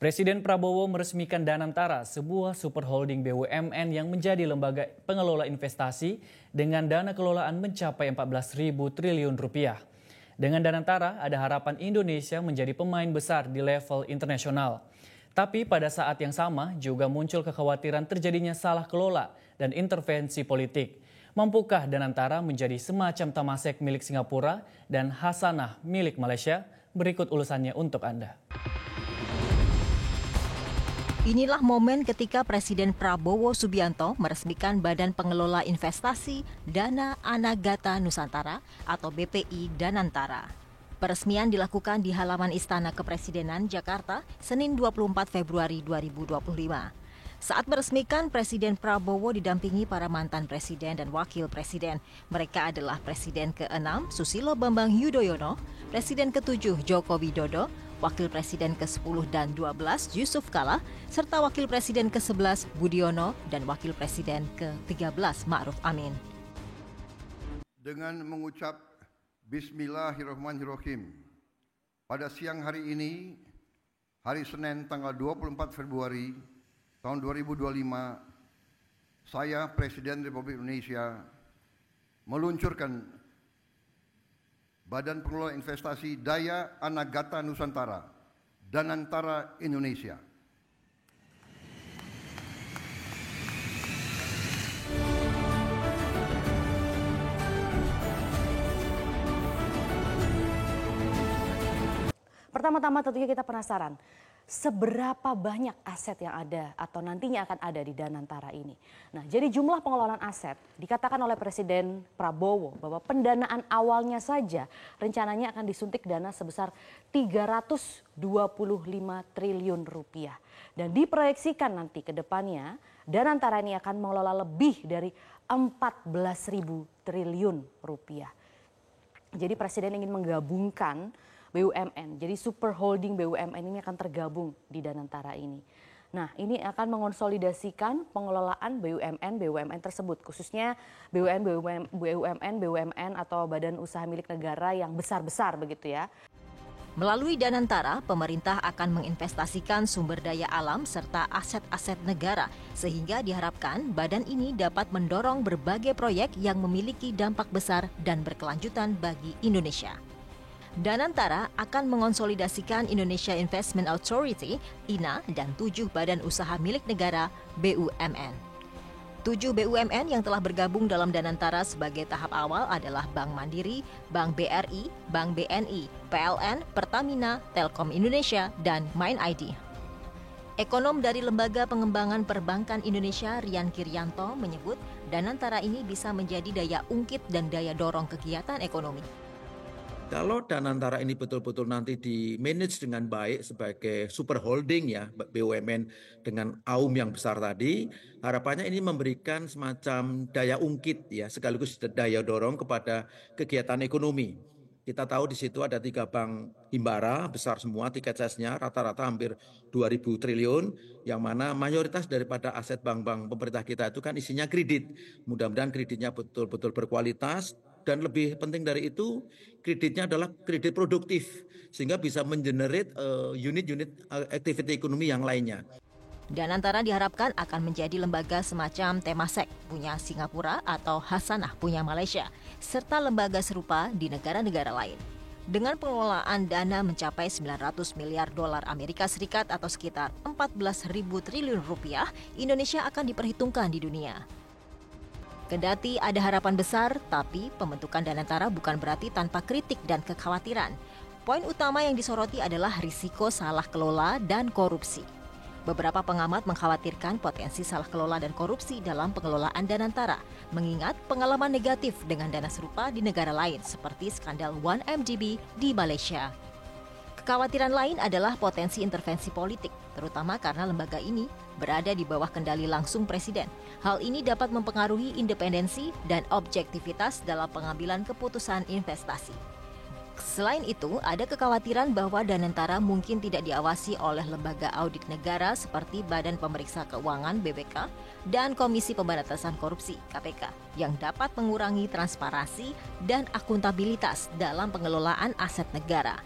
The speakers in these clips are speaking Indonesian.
Presiden Prabowo meresmikan Danantara, sebuah super holding BUMN yang menjadi lembaga pengelola investasi dengan dana kelolaan mencapai 14.000 triliun rupiah. Dengan Danantara, ada harapan Indonesia menjadi pemain besar di level internasional. Tapi pada saat yang sama juga muncul kekhawatiran terjadinya salah kelola dan intervensi politik. Mampukah Danantara menjadi semacam Temasek milik Singapura dan Hasanah milik Malaysia? Berikut ulasannya untuk Anda. Inilah momen ketika Presiden Prabowo Subianto meresmikan Badan Pengelola Investasi Dana Anagata Nusantara atau BPI Danantara. Peresmian dilakukan di halaman Istana Kepresidenan Jakarta, Senin 24 Februari 2025. Saat meresmikan, Presiden Prabowo didampingi para mantan presiden dan wakil presiden. Mereka adalah Presiden ke-6 Susilo Bambang Yudhoyono, Presiden ke-7 Joko Widodo, Wakil Presiden ke-10 dan 12 Yusuf Kala, serta Wakil Presiden ke-11 Budiono dan Wakil Presiden ke-13 Ma'ruf Amin. Dengan mengucap Bismillahirrahmanirrahim, pada siang hari ini, hari Senin tanggal 24 Februari tahun 2025, saya Presiden Republik Indonesia meluncurkan Badan Pengelola Investasi Daya Anagata Nusantara, Danantara Indonesia. Pertama-tama tentunya kita penasaran, seberapa banyak aset yang ada atau nantinya akan ada di Danantara ini. Nah, jadi jumlah pengelolaan aset dikatakan oleh Presiden Prabowo bahwa pendanaan awalnya saja rencananya akan disuntik dana sebesar 325 triliun rupiah. Dan diproyeksikan nanti ke depannya Danantara ini akan mengelola lebih dari 14.000 triliun rupiah. Jadi Presiden ingin menggabungkan BUMN, jadi super holding BUMN ini akan tergabung di Danantara ini. Nah, ini akan mengonsolidasikan pengelolaan BUMN tersebut, khususnya BUMN atau badan usaha milik negara yang besar-besar begitu ya. Melalui Danantara, pemerintah akan menginvestasikan sumber daya alam serta aset-aset negara, sehingga diharapkan badan ini dapat mendorong berbagai proyek yang memiliki dampak besar dan berkelanjutan bagi Indonesia. Danantara akan mengonsolidasikan Indonesia Investment Authority, INA, dan 7 badan usaha milik negara, BUMN. 7 BUMN yang telah bergabung dalam Danantara sebagai tahap awal adalah Bank Mandiri, Bank BRI, Bank BNI, PLN, Pertamina, Telkom Indonesia, dan MindID. Ekonom dari Lembaga Pengembangan Perbankan Indonesia, Rian Kiryanto, menyebut Danantara ini bisa menjadi daya ungkit dan daya dorong kegiatan ekonomi. Kalau Danantara ini betul-betul nanti di-manage dengan baik sebagai super holding ya, BUMN dengan AUM yang besar tadi, harapannya ini memberikan semacam daya ungkit ya, sekaligus daya dorong kepada kegiatan ekonomi. Kita tahu di situ ada 3 bank himbara besar semua, tiket size-nya rata-rata hampir 2.000 triliun, yang mana mayoritas daripada aset bank-bank pemerintah kita itu kan isinya kredit. Mudah-mudahan kreditnya betul-betul berkualitas, dan lebih penting dari itu, kreditnya adalah kredit produktif, sehingga bisa mengenerate unit-unit aktiviti ekonomi yang lainnya. Danantara diharapkan akan menjadi lembaga semacam Temasek punya Singapura atau Hasanah punya Malaysia, serta lembaga serupa di negara-negara lain. Dengan pengelolaan dana mencapai 900 miliar dolar Amerika Serikat atau sekitar 14.000 triliun rupiah, Indonesia akan diperhitungkan di dunia. Kendati ada harapan besar, tapi pembentukan Danantara bukan berarti tanpa kritik dan kekhawatiran. Poin utama yang disoroti adalah risiko salah kelola dan korupsi. Beberapa pengamat mengkhawatirkan potensi salah kelola dan korupsi dalam pengelolaan Danantara, mengingat pengalaman negatif dengan dana serupa di negara lain seperti skandal 1MDB di Malaysia. Kekhawatiran lain adalah potensi intervensi politik, terutama karena lembaga ini berada di bawah kendali langsung Presiden. Hal ini dapat mempengaruhi independensi dan objektivitas dalam pengambilan keputusan investasi. Selain itu, ada kekhawatiran bahwa Danantara mungkin tidak diawasi oleh lembaga audit negara seperti Badan Pemeriksa Keuangan (BPK) dan Komisi Pemberantasan Korupsi (KPK) yang dapat mengurangi transparansi dan akuntabilitas dalam pengelolaan aset negara.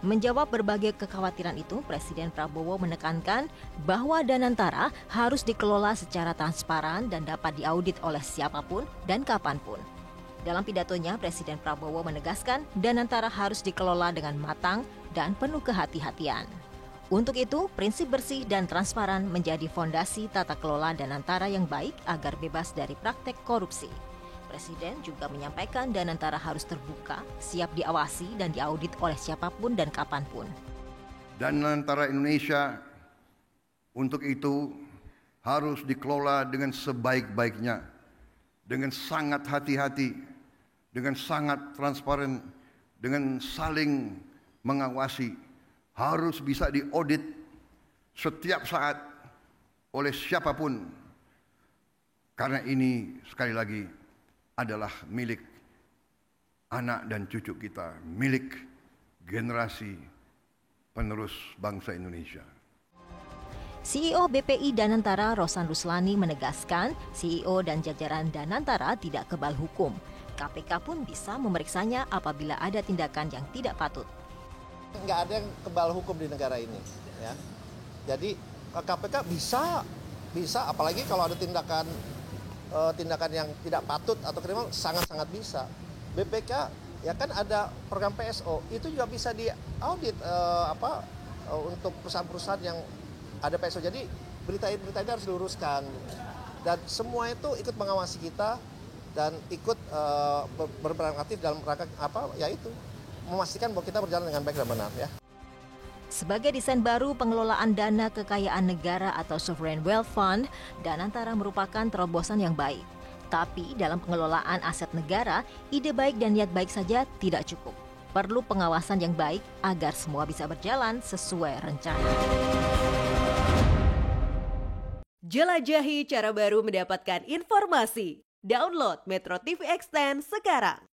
Menjawab berbagai kekhawatiran itu, Presiden Prabowo menekankan bahwa Danantara harus dikelola secara transparan dan dapat diaudit oleh siapapun dan kapanpun. Dalam pidatonya, Presiden Prabowo menegaskan Danantara harus dikelola dengan matang dan penuh kehati-hatian. Untuk itu, prinsip bersih dan transparan menjadi fondasi tata kelola Danantara yang baik agar bebas dari praktek korupsi. Presiden juga menyampaikan Danantara harus terbuka, siap diawasi dan diaudit oleh siapapun dan kapanpun. Danantara Indonesia untuk itu harus dikelola dengan sebaik-baiknya, dengan sangat hati-hati, dengan sangat transparan, dengan saling mengawasi, harus bisa diaudit setiap saat oleh siapapun. Karena ini sekali lagi adalah milik anak dan cucu kita, milik generasi penerus bangsa Indonesia. CEO BPI Danantara Rosan Ruslani menegaskan CEO dan jajaran Danantara tidak kebal hukum. KPK pun bisa memeriksanya apabila ada tindakan yang tidak patut. Nggak ada yang kebal hukum di negara ini, ya. Jadi KPK bisa, apalagi kalau ada tindakan yang tidak patut atau kriminal, sangat-sangat bisa. BPK ya kan ada program PSO, itu juga bisa diaudit untuk perusahaan-perusahaan yang ada PSO. Jadi berita ini harus diluruskan dan semua itu ikut mengawasi kita dan ikut berperan aktif dalam rangka yaitu memastikan bahwa kita berjalan dengan baik dan benar, ya. Sebagai desain baru pengelolaan dana kekayaan negara atau Sovereign Wealth Fund, Danantara merupakan terobosan yang baik. Tapi dalam pengelolaan aset negara, ide baik dan niat baik saja tidak cukup. Perlu pengawasan yang baik agar semua bisa berjalan sesuai rencana. Jelajahi cara baru mendapatkan informasi. Download Metro TV Extend sekarang.